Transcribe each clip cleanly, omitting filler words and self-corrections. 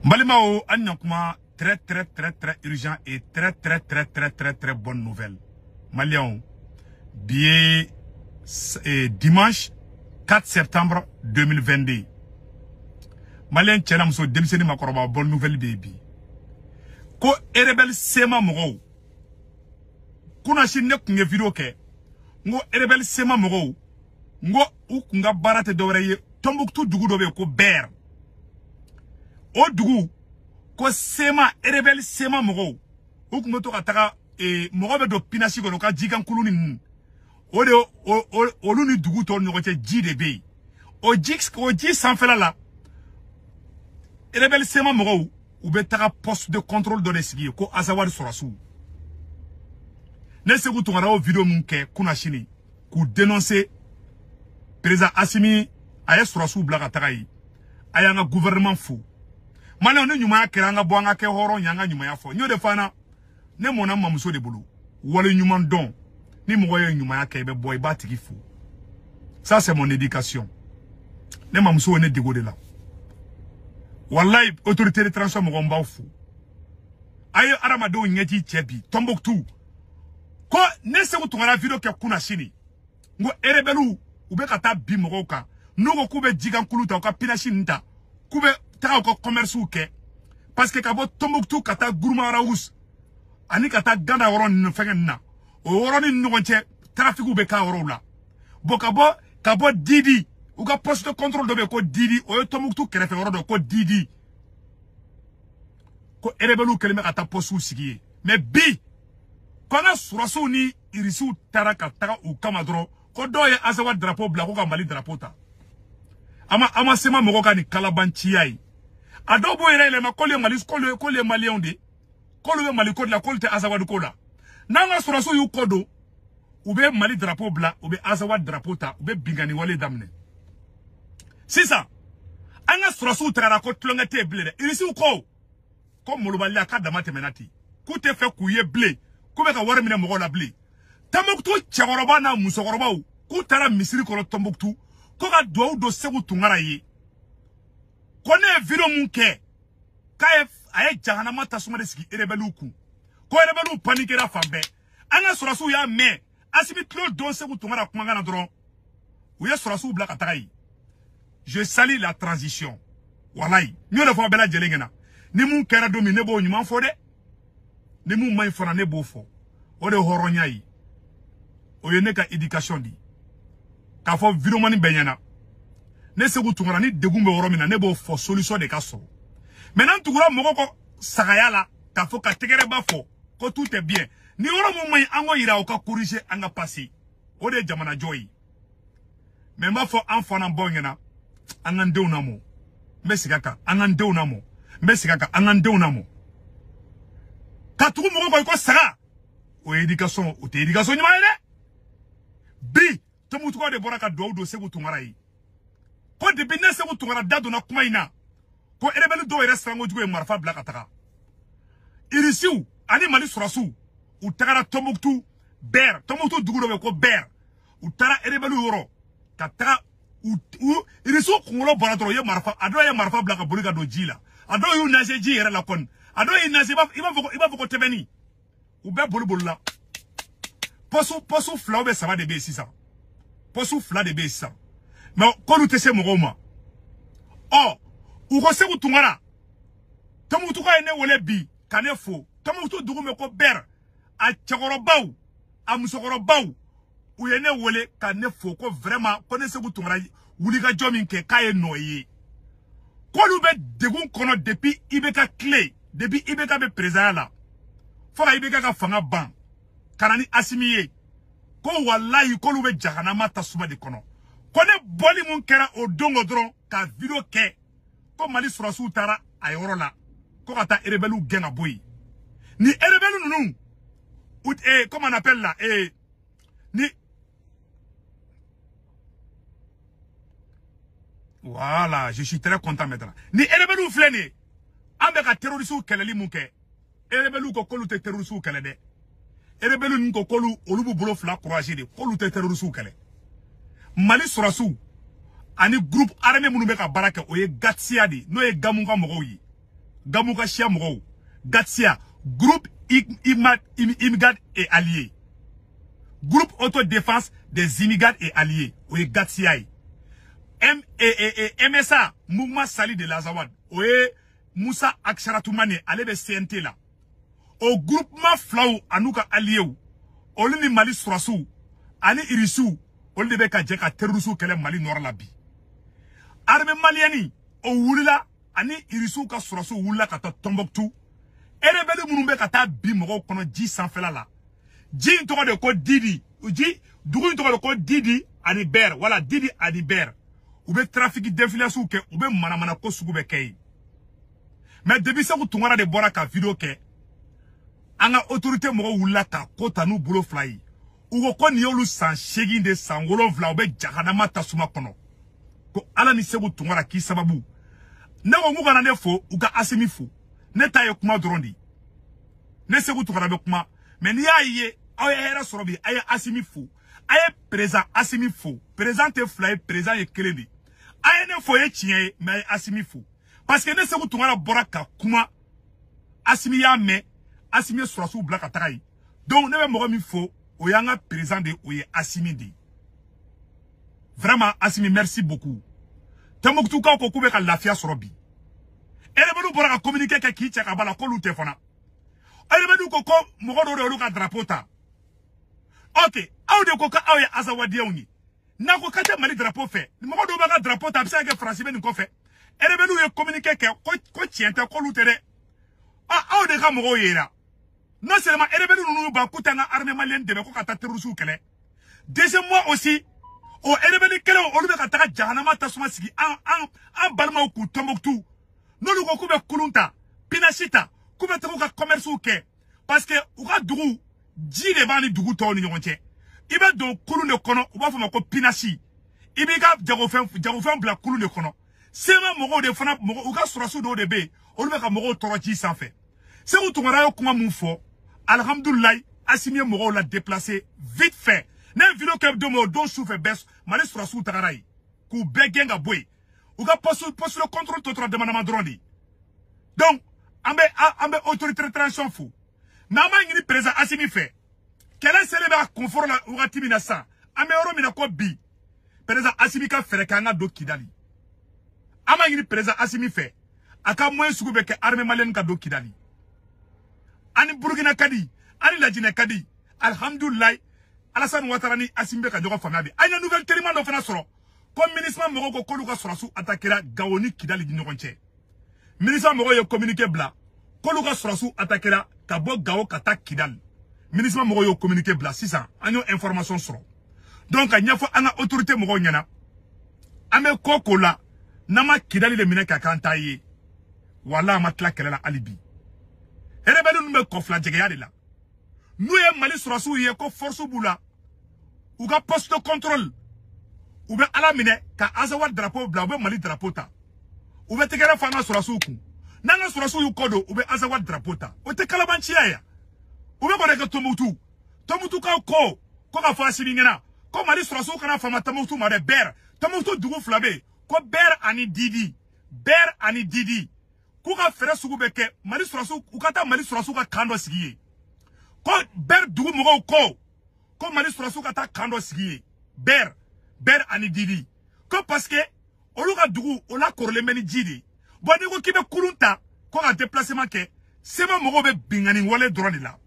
Mbalimao Anyakuma, très urgent et très bonne nouvelle. Malion, dimanche 4 septembre 2022. Malien Tchenamso Demseni Makoroba, bonne nouvelle baby. Ko erebel sema moro. Kuna shine kunge video ke. Ngo erebel sema moro. Ngo ukunga barate dowreye Tombouctou dugu dobe ko ber. O dugu ko sema erebel sema moro. Ukunga to kataka moro be do pinasi ko ka jigan kuluni. O de oluni dugu to nyokoche JDB. O ji sanfela la. Erebel sema moro. Ou betara poste de contrôle de l'esigi ko azawad sorasu. Ne se ku tungara o video munke kuna shini ku dénoncer président Assimi aye sorasu blaga tagai ayanga gouvernement fou. Mane on nyuma keranga boanga ke horo nyanga nyuma ya fo. Nyo de fana ne mona mamuso de bulu. Wale nyuma don ni moye nyuma ya kebe boy batiki fou. Ça c'est mon éducation. Ne mamuso ne digo de là. Wallahi autorité de transport mo gomba fu ayo aramado nyeti chebi Tombouctou ko ne se utungara video ke kuna shini ngo erebelu ube kata bi mo ka nugo kube jigan kuluta ka pinashi nta kube ta ko commerce uke parce que kabo Tombouctou kata gourma raus ani kata ganda woron no fengenna o woroni nugonche trafic ube ka worola bokabo kabo didi Uga poste de contrôle de ko Didi o Tombouctou kerefe woro do ko Didi ko erebelu keleme ata postu sigi mais bi kona suraso ni irisu taraka taka u kamadro ko doye azawa drapeau bla ko Mali drapeau ta ama sema moko ka ni kalabanchi ai adobo ere le makole Mali ko le malien de ko le Mali ko la ko te azawa de ko la nanga suraso yu kodo ube Mali drapeau bla ube azawa drapeau ta ube bingani wale damne. C'est ça. Anga surasu trara ko tlongete blé. Irisi ko. Comme molobali aka damate menati. Ku te fe kuye blé. Ku be ka wara mine mo la blé. Tombouctou chagoroba na musogoroba u. Ku tara misiri ko Tombouctou. Ko ga do segu tungara yi. Ko ne video munke. Ka aye jahana mata suma de siki erebelu ku. Ko erebelu panique la fambe. Anga surasu ya me. Asimi tlo do segu tungara kumanga na dron. Uye surasu blaka tagai. Je salue la transition. Wallahi. Nous ne faisons pas la jelengena. Ni moun kera domi nebo nyuma fode. Ni moun may fona nebo fo. Ode horonya yi. Oye ne ka éducation di. Ka fo viromani benyana. Ne se ku tungara ni degumbe horomina nebo fo solution de ka so. Maintenant tugura moko ko sagaya la ka fo ka tegere ba fo ko tout est bien. Ni horomo may ango ira o ka corriger anga passer. Ode jamana joyi. Mais ma fo enfant en bongena. Angande unamo mesigaka angande unamo mesigaka angande unamo katuku mo ko sara o éducation o te éducation ni maile bi to mutu ko de boraka do se gutungara yi ko de binne se gutungara dado na kuma ina ko erebelu do restaurant jugo e marfa blaka taka irisiu ani Mali surasu u tagara Tombouctou ber Tombouctou dugu do ko ber u tara erebelu yoro kataka iriso kungolo boratoro ye marfa ado ye marfa blaka boliga do jila ado yu nase ji yere la kon ado yu nase iba foko tebeni ube bolibola posu fla be saba de be sisa posu fla de be sisa mais ko lu tese mogoma oh u ko se utungara Tombouctou ka ene wole bi kanefo Tombouctou dugu me ko ber a chagorobaw a musogorobaw ou yene wole ka ne fo ko vraiment ko ne se gutungara wuli ka jomin ke kaye noye ko lu be degun kono depuis ibeka clé depuis ibeka be président la fo ka ibeka ka fanga ban kanani Assimi ko wallahi ko lu be jahana mata suma de kono ko ne boli mun kera o dongo dron ka video ke ko Mali surasu tara ayoro la ko kata erebelu genga boy ni erebelu nunu ou comment on appelle là ni voilà, je suis très content maintenant. Ni erebelu fleni. Ambe ka terroristu keleli munke. Erebelu ko kolu te terroristu kelede. Erebelu nko kolu olubu bolo fla courage de kolu te terroristu kele. Mali surasu ani groupe armé munu be ka baraka oye gatsia di no ye gamunga mogo yi. Gamukashia Moro, Gatsia, groupe Imigad et Alliés. Groupe autodéfense des immigrants et alliés, oui, Gatsia. MSA, Mouvement Sali de Lazawad, oui, Moussa Aksharatumane, allez de CNT là. Au groupement Flau, Anouka Allié, au Lini Mali Sorassou, Ani Irisou, au Lebeka Djeka Terrousou, qu'elle est Mali Norlabi. Armée Maliani, au Wulila, Ani Irisou ka Sorassou, Wula Kata Tomboktu, Erebele Moumbe Kata Bimoro, kono Ji Sanfelala. Ji Ntoka de Ko Didi, Ji, Dougou Ntoka de Ko Didi, Aniber, voilà, Didi Aniber. Ou be trafic d'influence ke, ou be manamana ko sougou kei. Mais depuis ça, vous tournez de boire ka vidéo ke, anga autorité moro wula ka kota nou boulot fly. Ou ko ni yolu san shegin de san wolo vla, ou be jahanama tasuma kono. Ko ala ni se vous tournez ki sababu. Ne ko mou kanane fo, ou ka asimi fo. Ne taye kuma drondi. Ne se vous tournez be kuma. Mais ni aye, aye era sorobi, aye asimi fo. Aye présent asimi fo. Présent te fly, présent ye keleni. Aye ne fo ye chien, mais aye asimi fo. Parce que ne se vous tournez bora ka kuma. Asimi ya me, asimi surasu blaka takai. Donc ne me moro mi fo, oyanga présent de oye asimi de. Vraiment, asimi, merci beaucoup. Temoktu ka ko kube ka lafia sorobi. Elebenu bora ka communiquer ka ki tchaka bala ko lute fona. Elebenu ko ko moro do olu ka drapeau ta. Ok, aw de ko ka aw ya azawadi oni. Na ko kata Mali drapeau fait. Moro do ba ka drapeau ta bisa ke français ben ko fait. Elebenu ye communiquer ke ko tiente ko lute de. Ah, aw de ka moro yera. Non seulement elebenu nous ba kutanga armée malienne de ko kata terrorisou kele. Deuxième mois aussi, o elebenu kele o lube ka taka jahanama tasuma sigi an balma ku Tombouctou. Non lu ko kube kulunta, pinashita, kube tako ka commerce ou ke. Parce que ou ka dugu ji de bani dugu to ni ñonche. Ibe do kulun de kono, ou ba fama ko pinashi. Ibe ka jagofen bla kulun de kono. Sema mogo de fana mogo ou ka surasu do de be, o lube ka mogo toroji sans fait. C'est où tu m'as comment mon fort. Alhamdoulilah, Assimi mogo l'a déplacé vite fait. N'a vidéo que de mo don souffle baisse, malé surasu tagarai. Ku begenga boy. Ou ka poste le contrôle total de madame Drondi. Donc, ambe autorité de transition fou. Nama ngini président Assimi fait. Quel est le confort la ou timina sa. Ambe oro mina ko bi. Président Assimi ka fere kanga do Kidali. Ama ngini président Assimi fait. Aka moyen sugu ke armée malienne ka do Kidali. Ani Burkina Kadi, ani Lajine Kadi. Alhamdoulilah, Alassane Ouattara ni Assimi ka jogo famabi. Anya nouvelle terima do fana soro. Comme ministre Moro ko koluka surasu attaquera Gawoni Kidali di ñogonche. Ministre Moro yo communiqué bla. Koluka surasu attaquera Kabo Gawo kata Kidal. Ministre Moro yo communiqué bla 600. Anyo information soro. Donc anya fo ana autorité Moro nyana. Ame koko la nama Kidali le mine ka kantaye. Wala matla kelela alibi. Erebelu nume kofla jegea de la. Nous y Mali surasu y ko force boula. Ou ka poste de contrôle. Ou be ala mine ka azawad drapeau bla ou be Mali drapeau ta. Ou be tegera fana surasu ku. Nanga surasu yu kodo ou be azawad drapeau ta. O te kalabanchi ya. Ou be kone ke Tombouctou. Tombouctou ka ko ka fa sibingena. Ko Mali surasu kana fama Tombouctou ma de ber. Tombouctou dugu flabe. Ko ber ani Didi. Ber ani Didi. Kuka fere sugu beke Mali surasu ukata Mali surasu ka kando sigiye. Ko ber dugu mogo ko Mali surasu ka ta kando sigiye. Ber ani Didi. Ko parce que oluka dugu ola korle meni jidi. Bon ni ko kibe kurunta ko ka déplacement ke sema mogo be bingani wole drone la.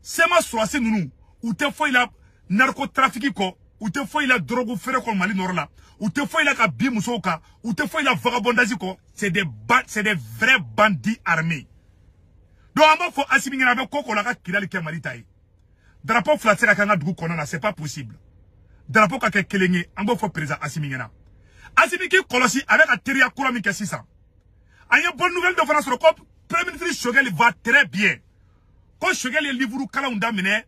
Sema surasi nunu ou te foi la narcotrafic ko ou te foi la drogue fere ko Mali nord la. Ou te foi la ka bi musoka, ou te foi la vagabondage ko, c'est des vrais bandits armés. Donc amo fo Assimi ngena be koko la ka Kidali ke Mali tay. Drapeau flatse ka nga dugu konona, c'est pas possible. Drapeau ka ke kelenge, amo fo président Assimi ngena. Assimi ki kolosi avec a teria kura mi ke 600. Anya bonne nouvelle de France le cop, Premier ministre Choguel va très bien. Ko Choguel ye livre kala unda mine,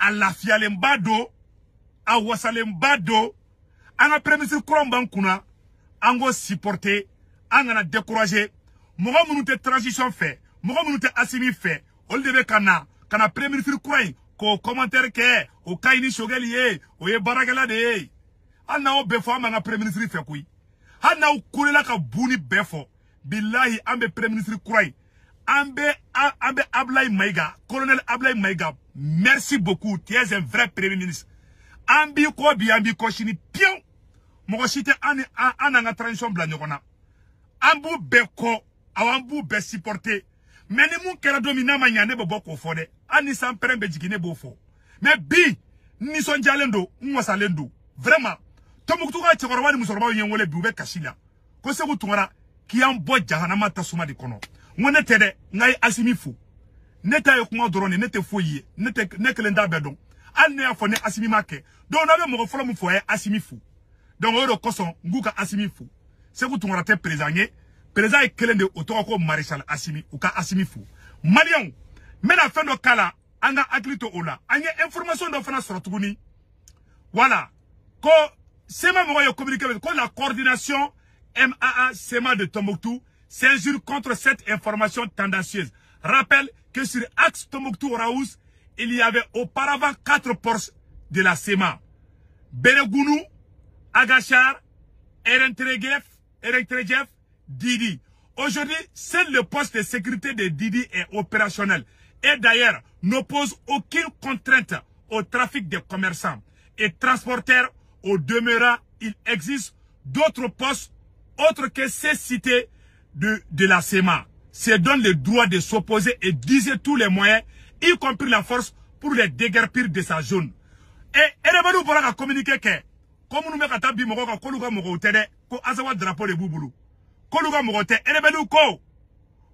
a lafia lembado, a wasalembado. Anga Premier ministre Kouramban kuna, ango supporter, anga décourager, moga munu te transition fait, moga munu te Assimi fait, ol debe kana Premier ministre Kouraï, ko commentaire ke, o kaini Choguel ye, o ye baragala de ye. Anna o befo anga Premier ministre fait kui. Anna o kulela ka bouni befo, billahi ambe premier ministre Kouraï, ambe Ablaye Maïga, colonel Ablaye Maïga, merci beaucoup, tu es un vrai premier ministre. Ambi ko chini pion, mo chite an transition blanyorona. Ambu beko, awambu be supporter. Mais ni moun kera domina manyane bo boko fode, ani san prembe jikine bofo. Mais bi, ni son jalendo, mwasalendo. Vraiment, Tombouctou ka tchekoroba ni musorba yengole bi ube kashila. Ko se ku tungara ki an bo jahanama tasuma di kono. Ngone tede ngai asimi fu. Neta yo kuma drone nete foyi, nete nekelenda bedon. Al ne afone asimi make. Donc na be mo folo mu foye asimi fu. Donc oro koson nguka asimi fu. Se ku tungara te président président kelende otoko maréchal asimi ou ka asimi fu. Malion, mena fendo kala anga aklito ola. Anye information do fana sorotuguni. Voilà. Ko Sema Moyo communiqué avec la coordination MAA Sema de Tombouctou s'injure contre cette information tendancieuse. Rappelle que sur axe Tombouctou-Raous, il y avait auparavant 4 postes de la Sema. Beregounou, Agachar, Erentrejef, Didi. Aujourd'hui, seul le poste de sécurité de Didi est opérationnel. Et d'ailleurs, n'oppose aucune contrainte au trafic des commerçants et transporteurs. Au demeurant, il existe d'autres postes autres que ces cités de la SEMA. Se donne le droit de s'opposer et d'user tous les moyens, y compris la force, pour les déguerpir de sa zone. Et Erebelu Bora a communiqué que, comme nous mettons à Bimoga, Koluga Mogote, ko Azawa drapeau de Bouboulou. Koluga Mogote, Erebelu Ko,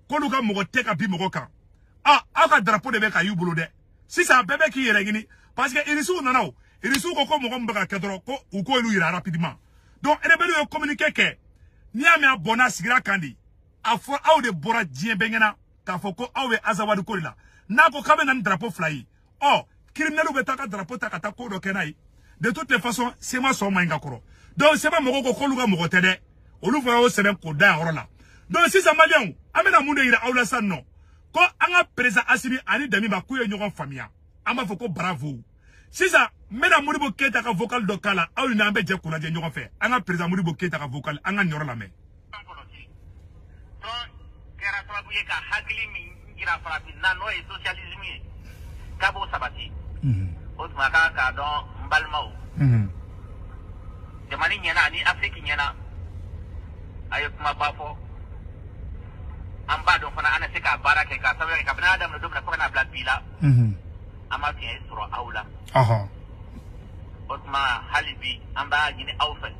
Koluga Mogote à Bimoga. Ah, aka drapeau de Beka Yuboulou. Si c'est un bébé qui est réuni, parce que il est sous non. Il est sous qu'on me cadre ou qu'on lui rapidement. Donc, il est communiqué que ni a mis un bon asigra kandi. A fois de bora dien bengena, ka foko awe azawadu kolila. Na ko kabe nan drapeau fly. Oh, criminel ou betaka drapeau takata ko do kenai. De toutes les façons, c'est moi son mainga koro. Donc, c'est pas moko ko luga moko tede. O lu fa o seben ko da rola. Donc, si ça malion, amena munde ira awla san no. Ko anga presa asimi ani dami ba kuye nyogon famia. Ama foko bravo. Si ça, mesdames Modibo Keita ka vocal dokala, a une ambe je kuna je nyoka fe. Anga président Modibo Keita ka vocal, anga nyoro la me. Kera trabuye ka hagli mi ngira frapi na no e socialisme kabo sabati. Osma ka don mbalmao. Jamani nyana ni Afrique nyana. Ayo kuma bafo. Amba don fana ana seka baraka ka sabe ka bana adam no dobna ko na black bila. Ama fiye suro aula. Aha. Otma halibi amba gini aufen.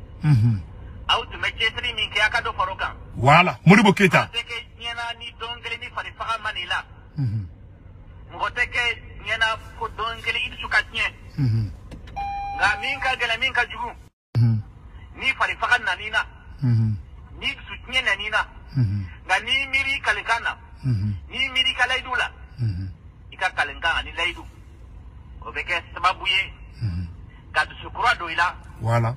Auto meche min ke akado forokan. Voilà, Modibo Keita. Teke nyana ni dongele ni fari faga manila. Ngoteke nyana ko dongele idu sukatnye. Nga minka gela minka jugu. Ni fari faga nanina. Ni sutnye nanina. Nga ni miri kalikana. Ni miri kalaidula. Ika kalengana ni laidu. Obeke sababu ye kadu sukura doila voilà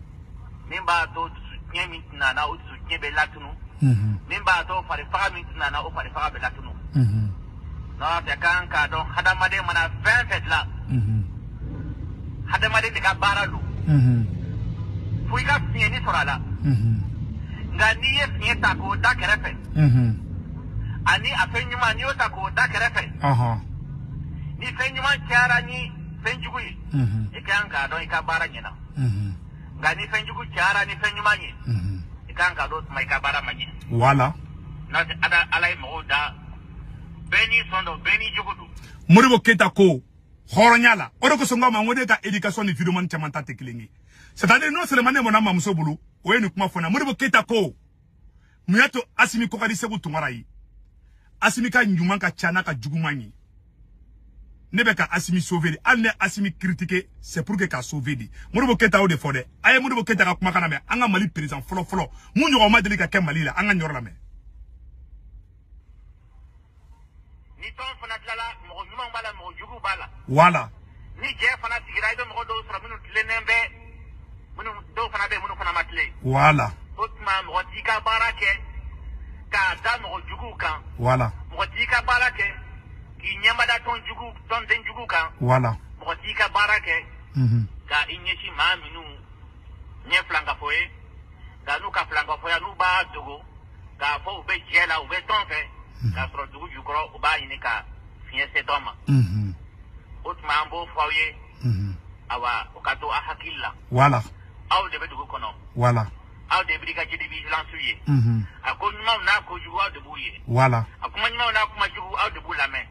memba to soutien mitna na o soutien be latunu memba to fare faga mitna na o fare faga be latunu no te kan ka don hadamade mana 20 fet la hadamade de ka baralu fuika fie ni sorala ngani ye fie ta ko da kerefe ani afenyuma ni o ta ko da kerefe ni fenyuma tiara ni Fenjugui, Ikanga don Ikabara Yena. Gani Fenjugu Chara ni Fenyumani, Ikanga dos Maikabara Mani. Voilà. Not other alay moda. Beni sondo Beni Jugudu. Modibo Keita ko, Horonyala, Oroko Songa Mamodeka éducation ni Fidoman Chamanta Teklingi. C'est-à-dire non seulement mon âme Mousobulu, ou une Kumafona, Modibo Keita ko, Muyato Asimi Kokari Sebu Tumarai, Asimika Nyumanka Chanaka Jugumani. Nebeka Asimi sauver, alne Asimi critiquer, c'est pour que ka sauver di. Modibo Keita o de fode. Aye Modibo Keita ka kumakana me, anga Mali président folo. Mu nyoro ma deli ka ke Mali la, anga nyoro la me. Ni ton fana tlala, mo nyuma bala mo jugu bala. Voilà. Ni je fana tigira do mo do sura minu tlenembe. Minu do fana be minu fana matle. Voilà. Otma mo tika barake. Ka da mo jugu kan. Voilà. Mo tika barake. Inyamada ton jugu ton den jugu kan voilà moti ka barake ka inyeshi ma minu nye flanga foye ga nu ka flanga foya nu ba dogo ka fo ube jela ube tonfe ka soro dugu jukoro uba ini ka fiye setoma utma ambo fawye awa ukato ahakilla wala aw de be dugu kono wala aw de brigade de vigilance ye akonyuma na ko jugu aw de buye wala akuma nyuma na kuma jugu aw de bulame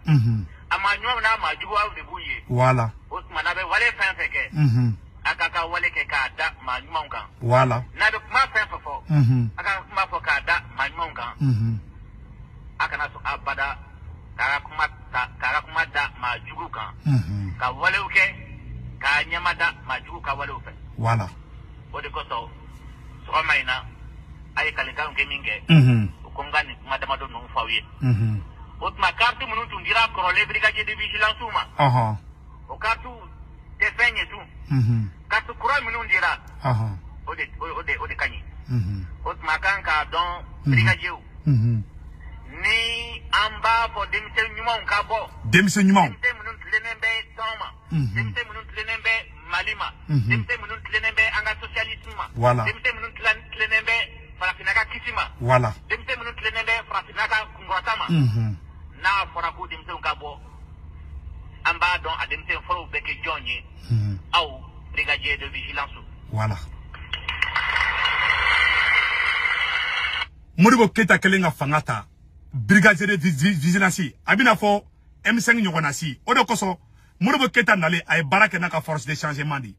ama nyuma na ma jugu aw de buye wala utma na be wale fan feke akaka wale ke ka da ma nyuma ngan wala na be kuma fan fofo akaka kuma fo ka da ma nyuma ngan akana so abada kara kuma da ma jugu kan ka wale uke ka nyama da ma jugu ka wale ufe wala ode ko so maina ay kalinga unge minge ukongani madama do no fawiye otma kartu munu tundira korole brigade de vigilance uma o kartu te fenye tu kartu kura munu ndira ode kanyi otma kanka don brigade u ni amba for demse nyuma unka bo demse nyuma munu tlenembe toma demse munu tlenembe malima demse munu tlenembe anga socialisme wala demse munu tlenembe farafinaka kisima wala demse munu tlenembe farafinaka kungotama na foraku demse unka bo amba don a demse foro beke jonye au brigadier de vigilance wala Modibo Keita kelenga fangata brigadier de vigilance abina fo M5 nyogona si odo koso Modibo Keita nale ay baraka na ka force de changement di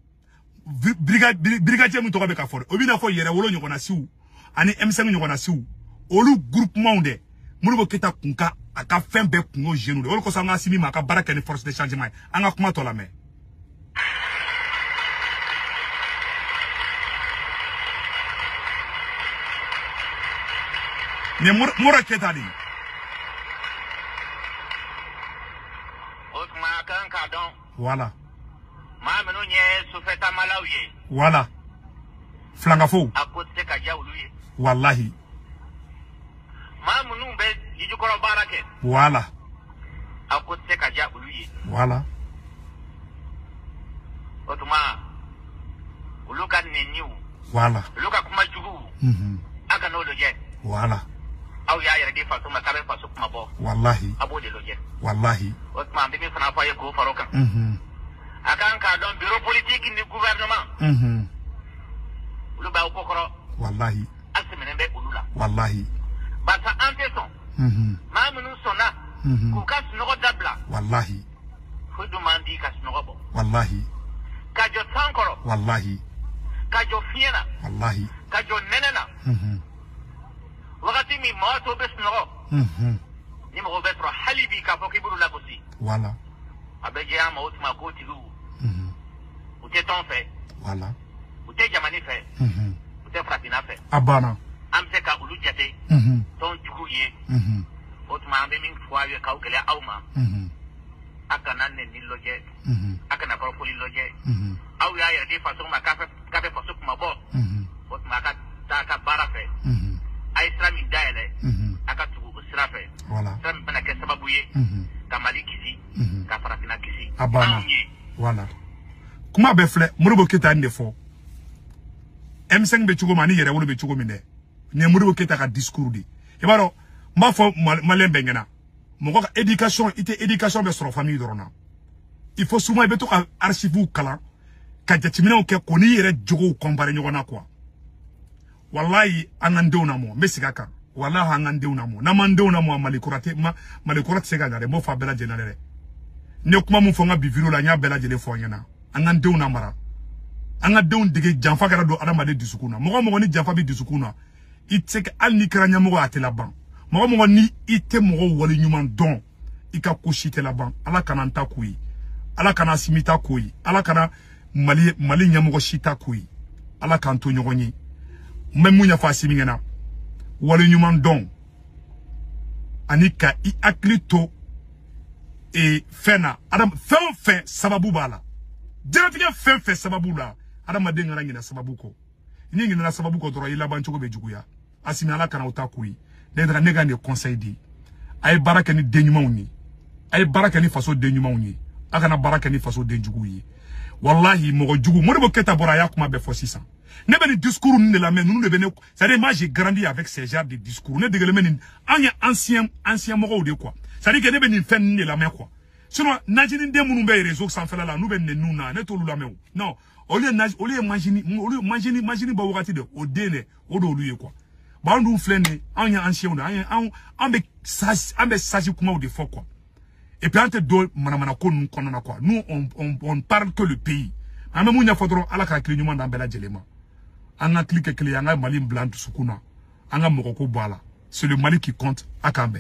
brigadier mu to be ka for obina fo yere wolo nyogona si ani M5 nyogona si olu groupement de Modibo Keita kunka aka fembe kungo jenu de olu koso nga simi ma ka baraka ni force de changement anga kuma to la me ne Modibo Keita di voilà ma meno nye sufeta malawiye voilà flangafo akote ka jawluye wallahi ma menu be yijukoro barake voilà akote ka jawluye voilà otuma uluka neniu voilà uluka kuma jugu aka no loje voilà aw ya yare di faso makabe faso kuma bo wallahi abode loje wallahi otuma mbi fana fa ye ko faroka akan ka don bureau politique ni gouvernement ulu ba ukokoro wallahi asimene be ulula wallahi bata anteson ma munu sona ku kas no dabla wallahi fudu mandi kas no bo wallahi kajo tankoro wallahi kajo fiena wallahi kajo nenena wakati mi moto bes no ni mo betro halibi ka fokiburu la bosi voilà abeje ama otuma ko tilu ute ton fait voilà ute jamani fait ute fratina fait abana amse ka ulu jate ton juguye otuma ambe min fwaye ka ukele awma aka nanne ni loje aka na propoli loje aw ya ya de façon ma ka fe façon kuma bo otuma ka ta ka bara fait ay islami daele aka tugu usra fait voilà sam bana ke sababu ye kamali kisi ka farafina kisi abana voilà kuma be fle Modibo Keita ndefo M5 be chugo mani yere wolo be chugo minde ne Modibo Keita ka discours di e baro ma fo malembe ngena mo ko éducation ite éducation be soro famille dorona il faut souvent be to ka archive kala ka jatimina ke ko ni yere jogo compare nyogona quoi wallahi anandewna mo mesigaka wallahi anandewna mo na mandewna mo malikurate sega ngare mo fa bela jenale ne kuma mun fo nga bi video la nya bela jele fo nyana anandewna mara anga deun dige janfa gara do adamade disukuna mo ni janfa bi disukuna itse al ni kranya mo atela ban mo ni ite mo wali nyuman don ika kushite la ban ala kana nta kuyi ala kana simita kuyi ala kana mali nyamo shita kuyi ala kanto nyogonyi memunya fa simingena wali nyuman don anika I aklito e fena adam fe sababu bala jeratige fe sababu la adam madenga ngina sababu ko nyingi na sababu ko doro ila bancho ko bejuguya asimi ala kana utakui nedra nega ne conseil di ay baraka ni denyuma unyi ay baraka ni faso denyuma unyi aka na baraka ni faso denjugu yi wallahi mo jugu Modibo Keita bora ya kuma be fo 600 Ne ben discours ne la men nous ne ben c'est-à-dire moi j'ai grandi avec ces genres de discours ne de le men ancien moko de quoi c'est-à-dire que ne ben fait ne la men quoi sinon najini de munu be réseau sans faire là nous ben ne nous na ne to lu la men non au lieu imagine ba wakati de o dene o do lu quoi ba ndu flene ancien on be saji kuma de fort quoi et puis entre deux manamana ko nous konona quoi nous on parle que le pays ame munya fodoro ala ka kili nyuma ndambela jelema anga clique kili anga mali blanc sukuna anga mokoko bala c'est le Mali qui compte à Kambe.